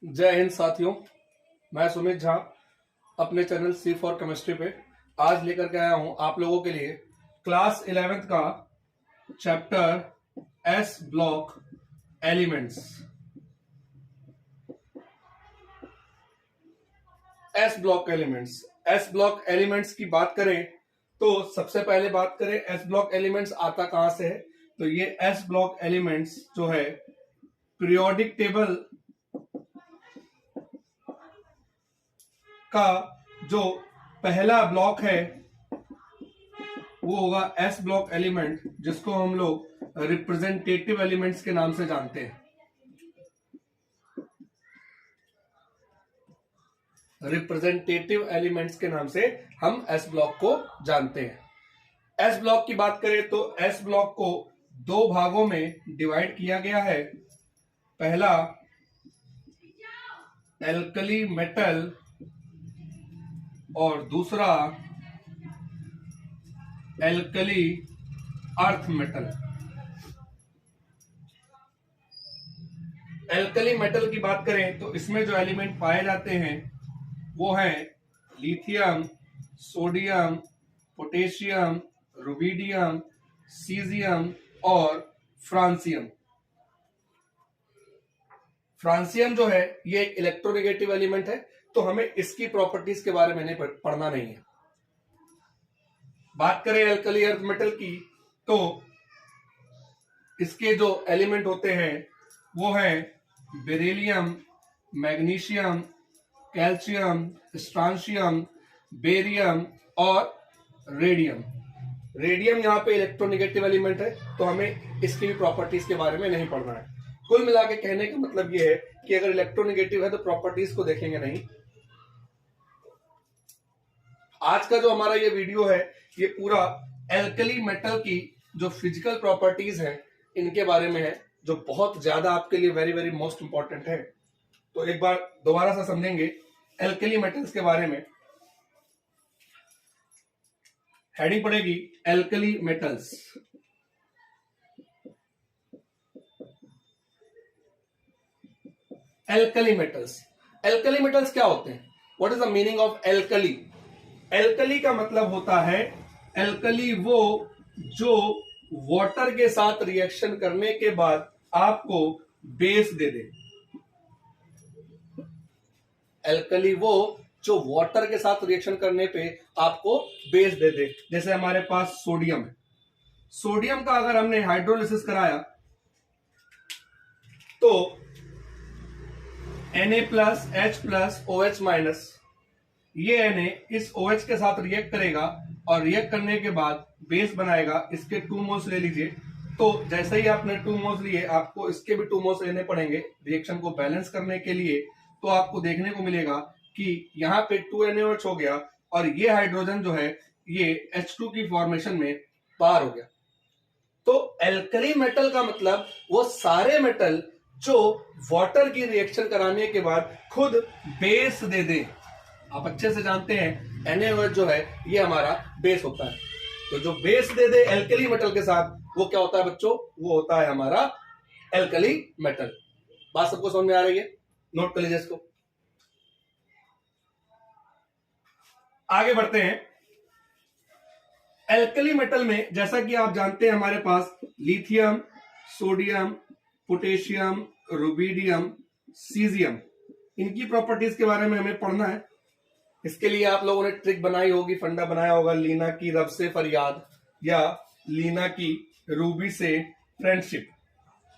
जय हिंद साथियों, मैं सुमित झा अपने चैनल सी फॉर केमिस्ट्री पे आज लेकर के आया हूं आप लोगों के लिए क्लास 11th का chapter S block elements. S block elements की बात करें तो सबसे पहले बात करें एस ब्लॉक एलिमेंट्स आता कहां से है। तो ये एस ब्लॉक एलिमेंट्स जो है पीरियोडिक टेबल का जो पहला ब्लॉक है वो होगा एस ब्लॉक एलिमेंट, जिसको हम लोग रिप्रेजेंटेटिव एलिमेंट्स के नाम से जानते हैं। रिप्रेजेंटेटिव एलिमेंट्स के नाम से हम एस ब्लॉक को जानते हैं। एस ब्लॉक की बात करें तो एस ब्लॉक को दो भागों में डिवाइड किया गया है। पहला एल्कली मेटल और दूसरा alkali earth metal. Alkali metal की बात करें तो इसमें जो एलिमेंट पाए जाते हैं वो है lithium, sodium, potassium, rubidium, caesium और फ्रांसियम। फ्रांसियम जो है ये एक इलेक्ट्रोनेगेटिव एलिमेंट है, तो हमें इसकी प्रॉपर्टीज के बारे में नहीं पढ़ना नहीं है। बात करें एल्कली अर्थ मेटल की तो इसके जो एलिमेंट होते हैं वो है बेरिलियम, मैग्नीशियम, कैल्शियम, स्ट्रांशियम, बेरियम और रेडियम। रेडियम यहाँ पे इलेक्ट्रोनेगेटिव एलिमेंट है, तो हमें इसकी भी प्रॉपर्टीज के बारे में नहीं पढ़ना है। कुल मिला के कहने का मतलब ये है कि अगर इलेक्ट्रोनेगेटिव है तो प्रॉपर्टीज को देखेंगे नहीं। आज का जो हमारा ये वीडियो है ये पूरा एल्कली मेटल की जो फिजिकल प्रॉपर्टीज है इनके बारे में है, जो बहुत ज्यादा आपके लिए वेरी वेरी मोस्ट इंपॉर्टेंट है। तो एक बार दोबारा से समझेंगे एल्कली मेटल्स के बारे में। हेडिंग पड़ेगी एल्कली मेटल्स। एल्कली मेटल्स क्या होते हैं? What is the meaning of alkali? Alkali का मतलब होता है एल्कली वो जो वाटर के साथ रिएक्शन करने के बाद आपको बेस दे दे। एल्कली वो जो वाटर के साथ रिएक्शन करने पे आपको बेस दे दे। जैसे हमारे पास सोडियम है, सोडियम का अगर हमने हाइड्रोलिसिस कराया तो Na+H+OH- ये Na इस OH के साथ रिएक्ट करेगा और रिएक्ट करने के बाद बेस बनाएगा। इसके 2 मोल्स ले लीजिए। तो जैसे ही आपने 2 मोल्स लिए आपको इसके भी 2 मोल्स लेने पड़ेंगे रिएक्शन को बैलेंस करने के लिए। तो आपको देखने को मिलेगा कि यहाँ पे 2NaOH हो गया और ये हाइड्रोजन जो है ये H2 की फॉर्मेशन में पार हो गया। तो एल्कली मेटल का मतलब वो सारे मेटल जो वाटर की रिएक्शन कराने के बाद खुद बेस दे दे। आप अच्छे से जानते हैं NaOH जो है ये हमारा बेस होता है। तो जो बेस दे दे एल्कली मेटल के साथ वो क्या होता है बच्चों? वो होता है हमारा एल्कली मेटल। बात सबको समझ में आ रही है? नोट कर लीजिए इसको। आगे बढ़ते हैं। एल्कली मेटल में जैसा कि आप जानते हैं हमारे पास lithium, sodium, potassium, rubidium, caesium, इनकी प्रॉपर्टीज के बारे में हमें पढ़ना है। इसके लिए आप लोगों ने ट्रिक बनाई होगी, फंडा बनाया होगा, लीना की रब से फरियाद या लीना की रूबी से फ्रेंडशिप।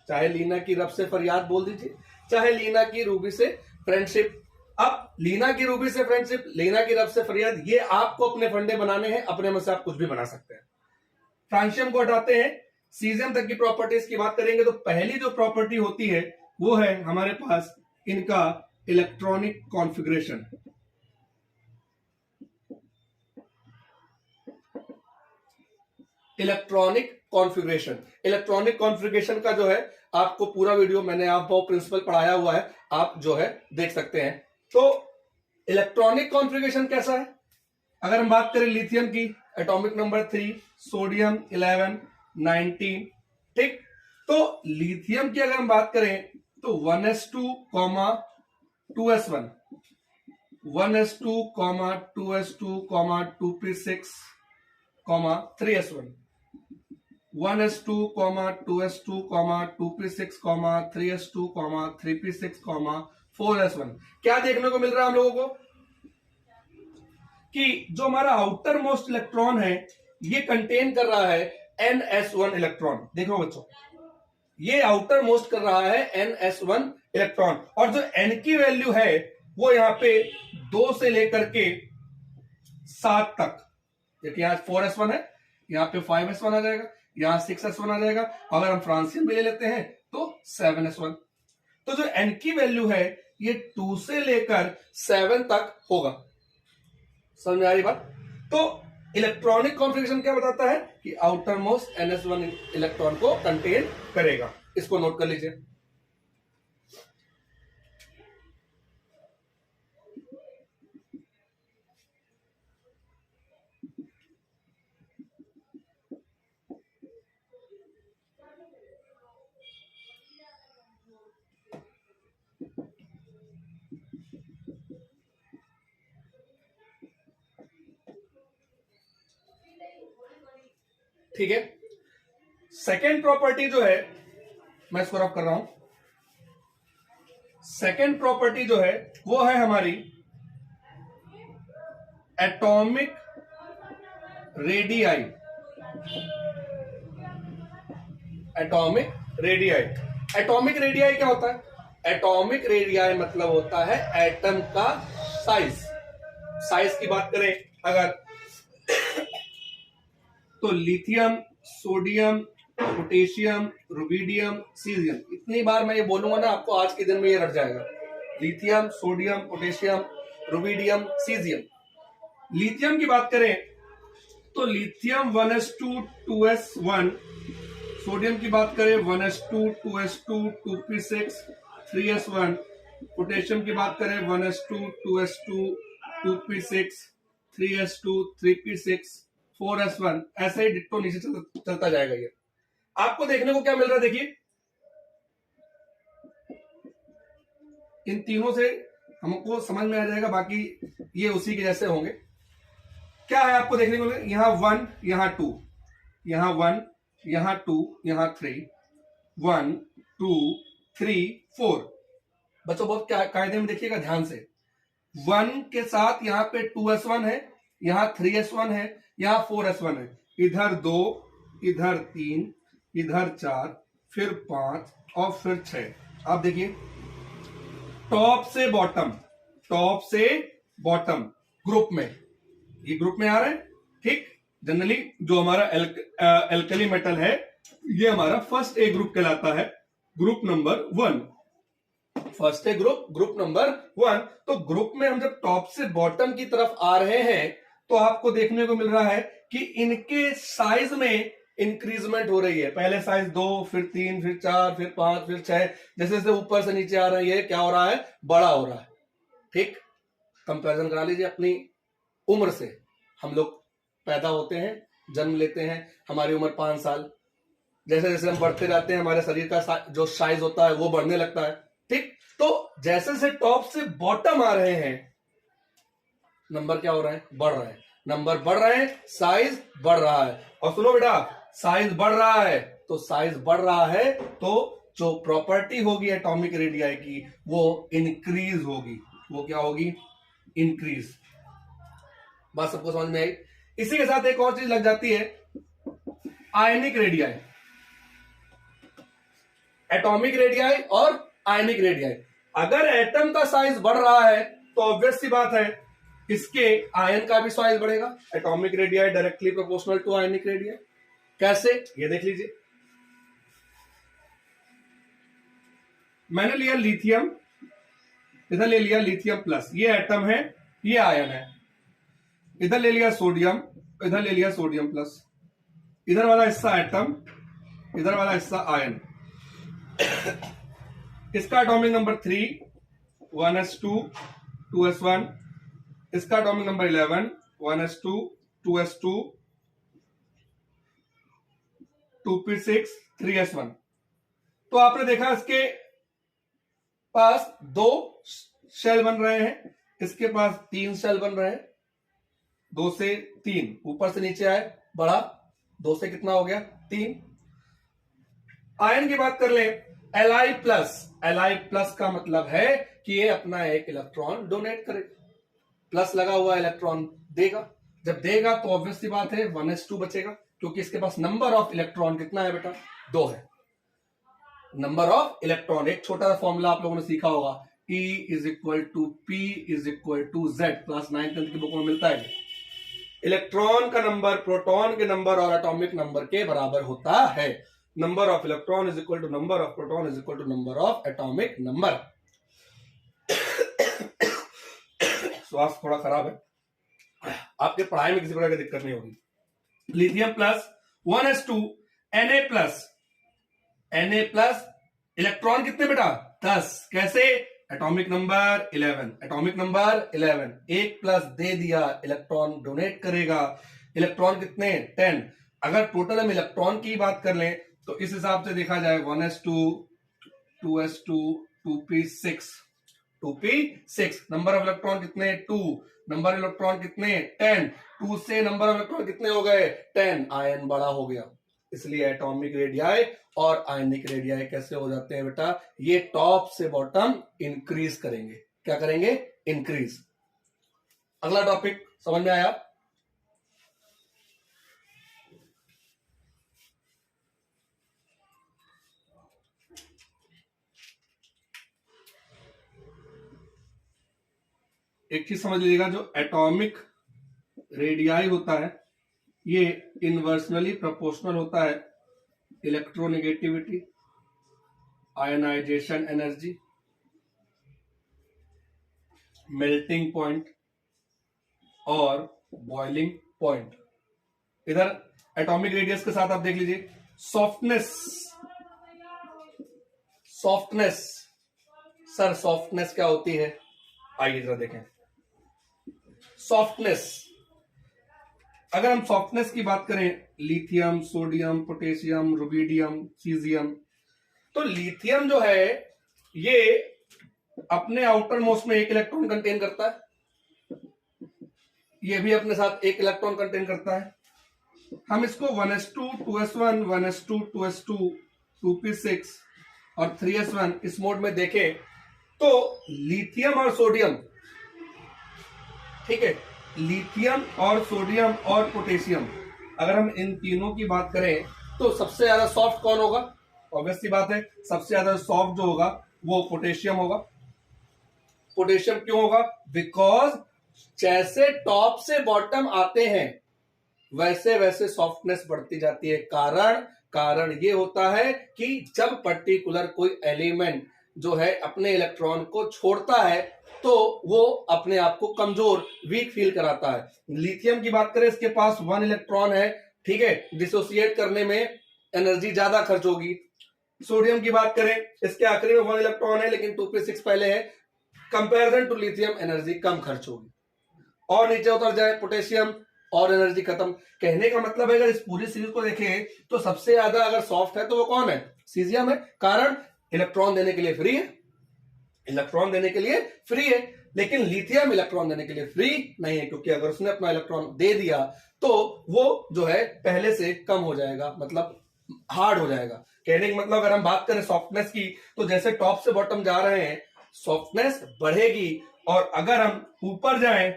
चाहे लीना की रब से फरियाद बोल दीजिए, चाहे लीना की रूबी से फ्रेंडशिप। अब लीना की रूबी से फ्रेंडशिप, लीना की रब से फरियाद, ये आपको अपने फंडे बनाने हैं। अपने में से आप कुछ भी बना सकते हैं। फ्रांशियम को हटाते हैं, सीजियम तक की प्रॉपर्टीज की बात करेंगे। तो पहली जो प्रॉपर्टी होती है वो है हमारे पास इनका इलेक्ट्रॉनिक कॉन्फ़िगरेशन। इलेक्ट्रॉनिक कॉन्फ़िगरेशन का जो है आपको पूरा वीडियो मैंने आपको प्रिंसिपल पढ़ाया हुआ है, आप जो है देख सकते हैं। तो इलेक्ट्रॉनिक कॉन्फ़िगरेशन कैसा है? अगर हम बात करें लिथियम की, एटॉमिक नंबर 3, सोडियम 11, 19, ठीक। तो लिथियम की अगर हम बात करें तो 1s2, 2s1, 1s2, 2s2, 2p6, 3s1, 1s2, 2s2, 2p6, 3s2, 3p6, 4s1। क्या देखने को मिल रहा है हम लोगों को कि जो हमारा आउटर मोस्ट इलेक्ट्रॉन है ये कंटेन कर रहा है ns1 इलेक्ट्रॉन। देखो बच्चों, ये आउटर मोस्ट कर रहा है ns1 इलेक्ट्रॉन, और जो n की वैल्यू है वो यहां पे 2 से लेकर के 7 तक। देखिए यहां 4s1 है, यहां पे 5s1 आ जाएगा, यहां 6s1 आ जाएगा, अगर हम फ्रांसियन भी ले लेते हैं तो 7s1। तो जो n की वैल्यू है ये 2 से लेकर 7 तक होगा। समझ में आ रही बात? तो इलेक्ट्रॉनिक कॉन्फ़िगरेशन क्या बताता है कि आउटर मोस्ट ns1 इलेक्ट्रॉन को कंटेन करेगा। इसको नोट कर लीजिए। ठीक है, सेकेंड प्रॉपर्टी जो है, मैं इसको रफ कर रहा हूं। सेकेंड प्रॉपर्टी जो है वो है हमारी atomic radii. Atomic radii, atomic radii क्या होता है? एटॉमिक रेडियाई मतलब होता है एटम का साइज। साइज की बात करें अगर तो lithium, sodium, potassium, rubidium, caesium, इतनी बार मैं ये बोलूंगा ना आपको आज के दिन में ये रट जाएगा। Lithium, sodium, potassium, rubidium, caesium. Lithium की बात करें तो लिथियम 1s2 2s1, सोडियम की बात करें 1s2 2s2 2p6 3s1, potassium की बात करें 1s2 2s2 2p6 3s2 3p6 4s1, ऐसे ही डिट्टो नीचे चलता जाएगा। ये आपको देखने को क्या मिल रहा है? देखिए इन तीनों से हमको समझ में आ जाएगा, बाकी ये उसी के जैसे होंगे। क्या है आपको देखने को मिल रहा है? यहां 1, यहां 2, यहां 1, यहां 2, यहां 3, 1 2 3 4। बच्चों बहुत कायदे में देखिएगा ध्यान से। 1 के साथ यहां पे 2s1 है, यहां 3s1 है, यहां 4s1 है, इधर 2, इधर 3, इधर 4, फिर 5 और फिर 6। आप देखिए टॉप से बॉटम, टॉप से बॉटम ग्रुप में, ये ग्रुप में आ रहा है। ठीक, जनरली जो हमारा एल्कली मेटल है ये हमारा फर्स्ट ए ग्रुप कहलाता है, group number 1। First A group, group number 1। तो ग्रुप में हम जब टॉप से बॉटम की तरफ आ रहे हैं तो आपको देखने को मिल रहा है कि इनके साइज में इंक्रीजमेंट हो रही है। पहले साइज 2, फिर 3, फिर 4, फिर 5, फिर 6, जैसे जैसे ऊपर से नीचे आ रही है क्या हो रहा है? बड़ा हो रहा है। ठीक, कंपैरिजन करा लीजिए अपनी उम्र से। हम लोग पैदा होते हैं, जन्म लेते हैं, हमारी उम्र 5 साल, जैसे जैसे हम बढ़ते जाते हैं हमारे शरीर का जो साइज होता है वो बढ़ने लगता है। ठीक, तो जैसे जैसे टॉप से बॉटम आ रहे हैं नंबर क्या हो रहा है? बढ़ रहा है। नंबर बढ़ रहे हैं, साइज बढ़ रहा है। और सुनो बेटा, साइज बढ़ रहा है तो साइज बढ़ रहा है तो जो प्रॉपर्टी होगी एटॉमिक रेडियाई की वो इंक्रीज होगी। वो क्या होगी? इंक्रीज। बात सबको समझ में आई? इसी के साथ एक और चीज लग जाती है, आयनिक रेडियाई। एटॉमिक रेडियाई और आयनिक रेडियाई। अगर एटम का साइज बढ़ रहा है तो ऑब्वियस सी बात है इसके आयन का भी साइज बढ़ेगा। Atomic radii directly proportional to ionic radii. कैसे? ये देख लीजिए, मैंने लिया लिथियम, इधर ले लिया लिथियम प्लस, ये एटम है, ये आयन है। इधर ले लिया सोडियम, इधर ले लिया सोडियम प्लस, इधर वाला हिस्सा एटम, इधर वाला हिस्सा आयन। इसका एटॉमिक नंबर 3 1s2 2s1, इसका atomic number 11 1s2 2s2 2p6 3s1। तो आपने देखा इसके पास 2 शेल बन रहे हैं, इसके पास 3 शेल बन रहे हैं, 2 से 3, ऊपर से नीचे आए बढ़ा, 2 से कितना हो गया 3। आयन की बात कर लें, Li+ का मतलब है कि ये अपना एक इलेक्ट्रॉन डोनेट करेगा, प्लस लगा हुआ इलेक्ट्रॉन देगा, जब देगा तो ऑब्वियस सी बात है 1s2 बचेगा, क्योंकि इसके पास नंबर ऑफ इलेक्ट्रॉन कितना है बेटा, 2 है। नंबर ऑफ इलेक्ट्रॉन, एक छोटा सा फॉर्मूला आप लोगों ने सीखा होगा, E = P = Z, class 9th की बुक में मिलता है। इलेक्ट्रॉन का नंबर प्रोटॉन के नंबर और एटॉमिक नंबर के बराबर होता है। Number of electron = number of proton = number of atomic number. स्वास्थ्य थोड़ा खराब है, आपके पढ़ाई में किसी प्रकार की दिक्कत नहीं होगी। Lithium plus 1s2 Na+, electron कितने बेटा 10, कैसे, एटॉमिक नंबर 11, 1 प्लस दे दिया, इलेक्ट्रॉन डोनेट करेगा, इलेक्ट्रॉन कितने 10। अगर टोटल हम इलेक्ट्रॉन की बात कर लें तो इस हिसाब से देखा जाए 1s2 2s2 2p6, number of electron कितने 2, नंबर ऑफ इलेक्ट्रॉन कितने 10, 2 से नंबर ऑफ इलेक्ट्रॉन कितने हो गए 10, आयन बड़ा हो गया। इसलिए एटॉमिक रेडियाई और आयनिक रेडियाई कैसे हो जाते हैं बेटा, ये टॉप से बॉटम इंक्रीज करेंगे। क्या करेंगे, इंक्रीज। अगला टॉपिक समझ में आया? एक चीज समझ लीजिएगा, जो एटॉमिक रेडियाई होता है ये इनवर्सनली प्रोपोर्शनल होता है electronegativity, ionization energy, melting point और बॉइलिंग पॉइंट। इधर एटॉमिक रेडियस के साथ आप देख लीजिए सॉफ्टनेस। सर सॉफ्टनेस क्या होती है, आइए जरा देखें। सॉफ्टनेस, अगर हम सॉफ्टनेस की बात करें, lithium, sodium, potassium, rubidium, caesium, तो लिथियम जो है ये अपने आउटर मोस्ट में 1 इलेक्ट्रॉन कंटेन करता है, ये भी अपने साथ 1 इलेक्ट्रॉन कंटेन करता है। हम इसको 1s2 2s1 1s2 2s2 2p6 और 3s1 इस मोड में देखें तो लिथियम और सोडियम, ठीक है, लिथियम और सोडियम और पोटेशियम, अगर हम इन तीनों की बात करें तो सबसे ज्यादा सॉफ्ट कौन होगा, ऑब्वियस सी बात है सबसे ज्यादा सॉफ्ट जो होगा वो पोटेशियम होगा। पोटेशियम क्यों होगा, बिकॉज जैसे टॉप से बॉटम आते हैं वैसे वैसे सॉफ्टनेस बढ़ती जाती है। कारण ये होता है कि जब पर्टिकुलर कोई एलिमेंट जो है अपने इलेक्ट्रॉन को छोड़ता है तो वो अपने आप को कमजोर, वीक फील कराता है। लिथियम की बात करें, इसके पास 1 इलेक्ट्रॉन है, ठीक है, डिसोसिएट करने में एनर्जी ज्यादा खर्च होगी। सोडियम की बात करें, इसके आखिरी में 1 इलेक्ट्रॉन है लेकिन 2p6 पहले है, कंपैरिजन टू लिथियम एनर्जी कम खर्च होगी। और नीचे उतर जाए पोटेशियम और एनर्जी खत्म। कहने का मतलब है अगर इस पूरी सीरीज को देखें तो सबसे ज्यादा अगर सॉफ्ट है तो वो कौन है, सीजियम है। कारण इलेक्ट्रॉन देने के लिए फ्री है, इलेक्ट्रॉन देने के लिए फ्री है, लेकिन लिथियम इलेक्ट्रॉन देने के लिए फ्री नहीं है, क्योंकि अगर उसने अपना इलेक्ट्रॉन दे दिया तो वो जो है पहले से कम हो जाएगा, मतलब हार्ड हो जाएगा। कहने का मतलब अगर हम बात करें सॉफ्टनेस की तो जैसे टॉप से बॉटम जा रहे हैं सॉफ्टनेस बढ़ेगी, और अगर हम ऊपर जाएं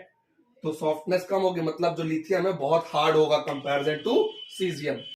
तो सॉफ्टनेस कम होगी, मतलब जो लिथियम है बहुत हार्ड होगा कंपैरिजन टू सीजियम।